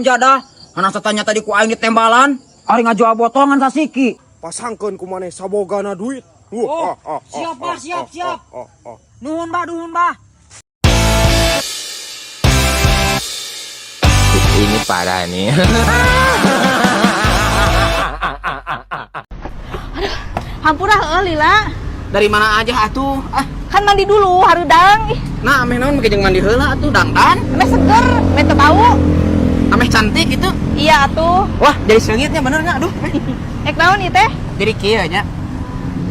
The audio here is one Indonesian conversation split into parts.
jadah. Hana tanya tadi ku aing ditembalan. Ari ngajual botongan sasiki. Pasangkeun ku maneh sabogana duit. Siap, Bah, siap. Nuhun, Bah. Ini parah nih. Hampura Lila. Dari mana aja atuh? Kan mandi dulu harudang. Nah, ameh naon make jeung mandi heula atuh dangdan. Ameh seger, ameh teu bau. Ameh cantik gitu. Iya atuh. Wah, jadi seungitnya bener enggak? Aduh. Ek naon ieu teh? Jadi kieu nya.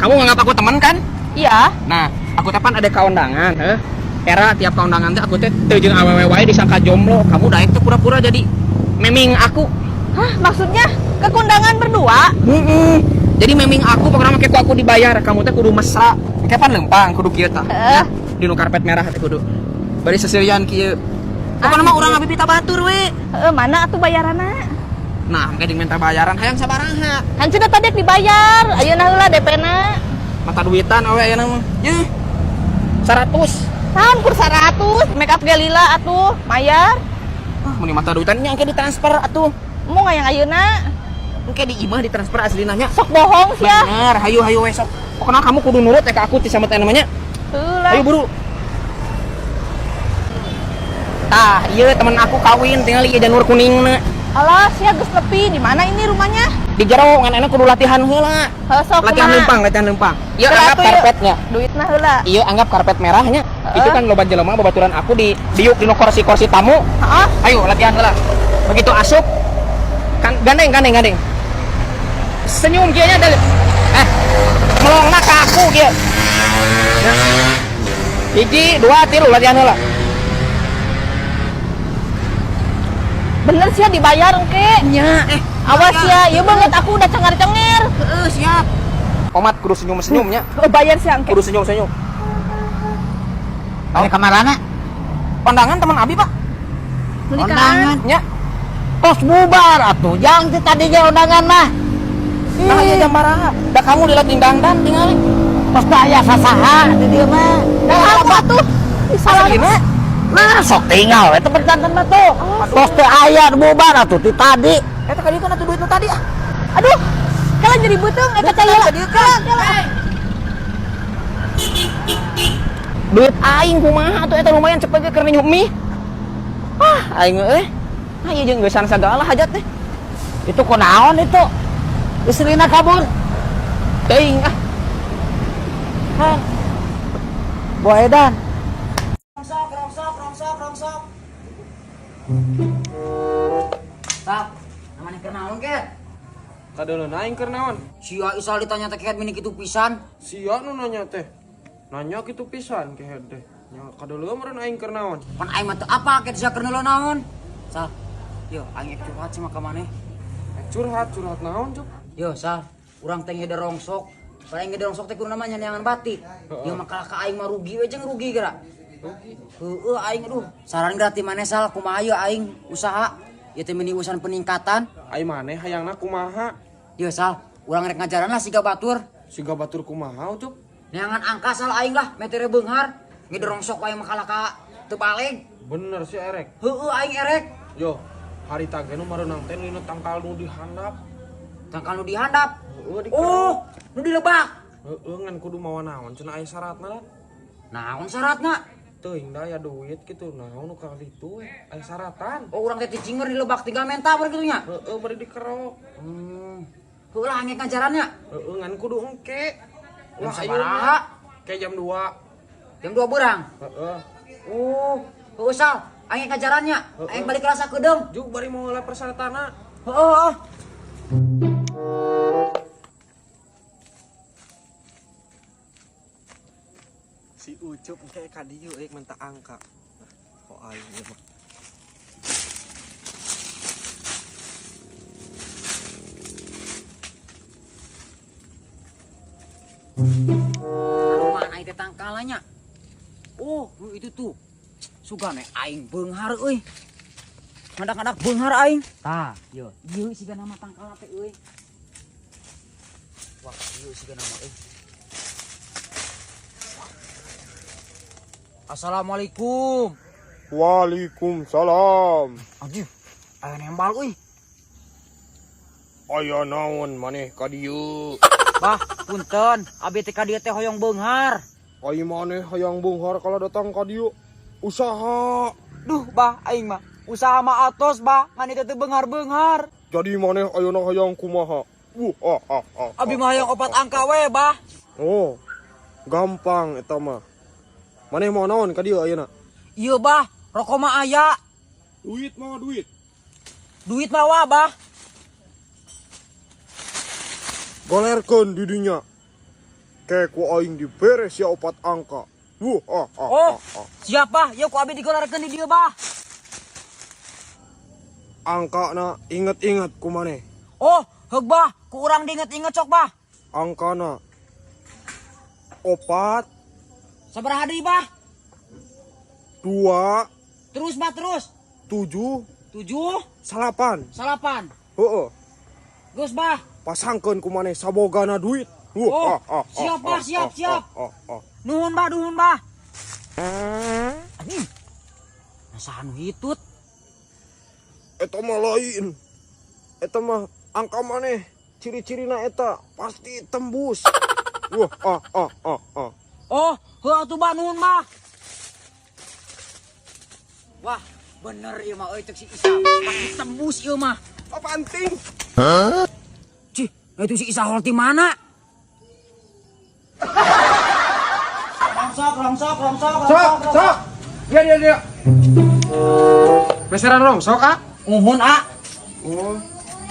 Kamu nganggap aku teman kan? Iya. Nah, aku teh pan ada kaundangan, Era tiap kaundangan teh aku teh teu jeung awewe wae disangka jomblo. Kamu daek teh pura-pura jadi meming aku. Hah, maksudnya ke kondangan berdua? Jadi meming aku pokoknya make aku dibayar. Kamu teh kudu mesra. Kapan lempang kudu kieu tah. Di nu karpet merah teh kudu. Bari sesirian kieu. Pokona mah urang abi pita batur we. Mana atuh bayaranna? Nah, make minta bayaran hayang sabaraha. Kan sudah tadi dibayar. Ayeuna heula DP-na. Mata duitan awe ayeuna mah. Yeuh. 100. Naon kur 100? Make up Galila atuh, mayar. Muni mata duitan nya engke ditransfer atuh. Mau ngayang ayeuna? Engke di imah ditransfer aslinah nya. Sok bohong sia. Bener, hayu we sok. Pokona kamu kudu nurut ka aku ti samet namanya. Heula. Ayo buru. Tah, ieu temen aku kawin tinggal ieu janur kuningna. Alah, sia geus nepi. Di mana ini rumahnya? Di jero ngan enak kudu latihan heula. Sok Latihan lempang. Ieu anggap karpetnya. Duitna heula. Ieu anggap karpet merahnya. Itu kan loba jelema babaturan aku di diuk di kursi tamu. Heeh. Ayo latihan heula. Begitu asup kan gandeng. Senyum kieu nya melongna ka aku kieu. Hiji, 2, 3 latihan heula. Bener sia dibayar engke. Nya, Awas ya, ieu banget aku udah cengar-cengir. Siap. Omat kudu senyum-senyumnya. Bayar sia engke. Kudu senyum-senyum. Ari kamarana? Kondangan teman Abi, Pak. Kondangan. Nya. Tos bubar atuh. Jang ti tadinya undangan mah. Nah, aya jam baraha? Da kamu dilatih dangdan tingali. Tos aya sasaha di dieu mah. Apa tuh? Salahna. Nah, sok tinggal eta berjantan mah tuh. Tos teh aya bubar atuh ti tadi. Eta kali kan atuh duit nu tadi ah. Aduh, kalian jadi butung eta teh ya. Duit aing kumaha atuh eta lumayan cepet keur nyup mie. Aing euy. Ieu jeung geusan sagala hajat teh. Itu kunaon itu? Istrina kabur. Teuing ah. Hah. Boedan. Rongsok. Tak, namanya keur naon ke? Kadeuleuh aing keur naon? Sia Isal ditanya teh ket mini kitu pisan. Sia nu nanya teh. Nanya kitu pisan ke teh. Nya kadeuleuh meureun aing keur naon? Pan aing mah teu apa ket sia keur neuleuh naon. Sal. Yo, aing curhat sama ka maneh. Curhat naon, Cuk? Yo, Sal. Urang teh ngede rongsok. Paling ngede rongsok teh kudu namanya nyanyangan batik. Yo makal ka aing mah rugi we jeung rugi geura. Heueuh aing aduh. Saran geura ti maneh Sal, kumaha ieu aing usaha? Ieu teh meni usaha peningkatan. Ai maneh hayangna kumaha? Yo, Sal. Urang rek ngajaran lah siga batur. Siga batur kumaha, Cuk? Neangan angka Sal aing lah, metere beunghar. Ngede rongsok wae makal ka teu baleg. Bener sih erek. Heueuh aing erek. Yo, harita ge nu mareunang teh lina tangkal nu dihandap. Tangkal nu dihandap. Heueuh di Oh, nu dilebak. Heueuh ngan kudu mawa naon cenah aya syaratna. Naon syaratna? Teuing da aya duit kitu naon nu ka kitu we aya syaratan. Oh, urang teh cinger dilebak tinggal menta bari kitu nya. Heueuh bari dikerok. Heulah angge ngajarannya. Heueuh ngan kudu engke. Jam Wah, sabaraha? Kayak jam 2. Jam 2 beurang. Heeh. Oh, heueuh Sal, angge ngajarannya. Aing balik kelas sakedeung. Juk bari mulai persyaratanna. Heeh. Si Ucup kayak kadieu minta angka. Kok aing ya. Rumah aing teh tangkalannya. Oh, itu tuh. Sugane aing beunghar euy. Ngadak-ngadak beunghar aing. Tah, ieu siga nama tangkalna teh euy. Wah, ieu siga nama euy. Assalamualaikum. Waalaikumsalam. Aduh, Ayo nembal euy. Aya naon maneh ka dieu? Bah, punten, abi teh ka dieu teh hoyong beunghar. Ai maneh hayang beunghar kalau datang ka dieu. Usaha. Duh, bah, aing mah usaha mah atos, bah, ngan itu teh beunghar-beunghar. Jadi maneh ayeuna hayang kumaha? Abi mah hoyong opat angka we, bah. Oh. Gampang eta mah. Maneh mau naon ka dieu ayeuna? Ieu, bah, rokok mah aya. Duit mah duit. Duit mah wah, bah. Golerkeun di dinya. Kayak ku aing dibere sia 4 angka. Oh, siapa? Yuk ku abi digolarkeun di dieu, bah. Angkana inget-inget ku maneh. Oh, heug bah, ku urang diinget-inget sok, bah. Angkana 4, Sabaraha deui, bah? 2, Terus, bah, terus. 7, 7, 8. 8. Heeh. Geus, bah. Pasangkeun ku maneh sabogana duit. Oh, siap, bah, siap. Nuhun, bah, nuhun, bah. Anjing. Nasaha nu hitut? Eta mah lain. Eta mah angka maneh. Ciri-cirina eta pasti tembus. Oh, heuh atuh, bah, nuhun, bah. Wah, bener ieu mah euy cek si Isa. Pasti tembus ieu mah. Apa anting? Cih, itu si Isa hol di mana? Sok. Dia. Meseran rongsok, ah? Uhun, ah. Oh.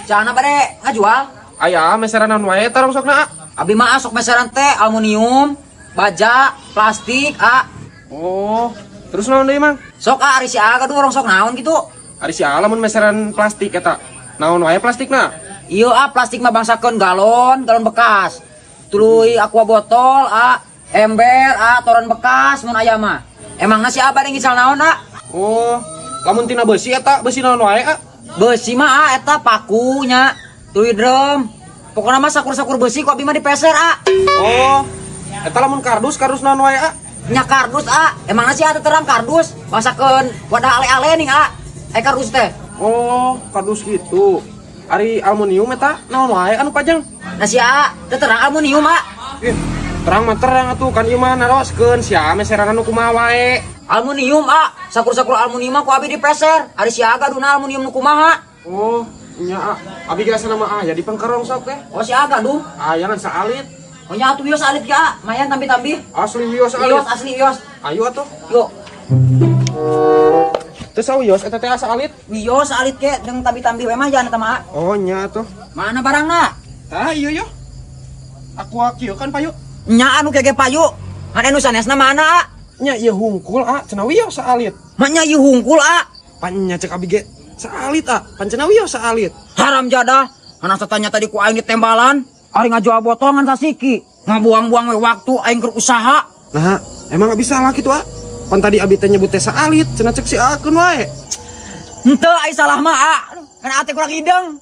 Cana bade ngajual. Aya meseranan wae eta rongsokna, ah? Abi mah sok meseran teh aluminium, baja, plastik, ah. Oh. Terus naon deui, Mang? Sok ah ari si Aga tuh sok naon gitu. Ari si lamun meseran plastik eta. Naon wae plastikna? Iya ah plastik mah bangsakeun galon bekas. Tuluy aqua botol, ah. Ember, ah toran bekas mun aya mah. Emangna si Abah yang ngisal naon, ah? Oh. Lamun tina besi eta, besi naon wae, ah? Besi mah ah eta pakunya. Tuluy drum. Pokokna mah sakur-sakur besi kok abi mah dipeser, ah. Oh. Eta lamun kardus naon wae, ah? Nya kardus, ah. Emangna si atuh terang kardus bangsakeun wadah ale-ale nih, ah. Kardus teh. Oh, kardus gitu. Ari aluminium eta naon wae anu pajang? Nah si A, teu terang aluminium, ah. Terang mah terang atuh kan ieu mah naroskeun sia meseran anu kumaha wae. Aluminium, ah. Sakur-sakur aluminium mah ku abi dipeser. Ari si Aga duna aluminium nu kumaha. Oh, nya abi geus nama aya di pangkarongsok teh. Oh si Aga duh. Aya kan saalit. Oh nya atuh wios alit ya, mayan tambi-tambi. Asli wios Wios alit. asli wios. Ayo atuh. Yuk, Teu sawios eta teh asa alit. wios alit ke jeung tambi-tambi we mah jangan eta mah. Oh, nya atuh. Mana barangna? Tah ieu yo. Aku kieu kan payu. Nya anu kege payu. Ngan anu sanesna mana? Nya ieu hungkul cenah wios saalit. Maknya ieu hungkul, ah. Pan nya cek abi ge saalit pan cenah wios saalit. Haram jadah. Mana satanya tadi ku aing ditembalan. Ari ngajual botol ngan sasiki. Ngabuang-buang we waktu aing keur usaha. Nah, emang bisa lah gitu, ah. Pan tadi abi teh nyebut teh saalit, cenah cek si akeun wae. Henteu ai salah mah, ah. Kan ate kurang hideng.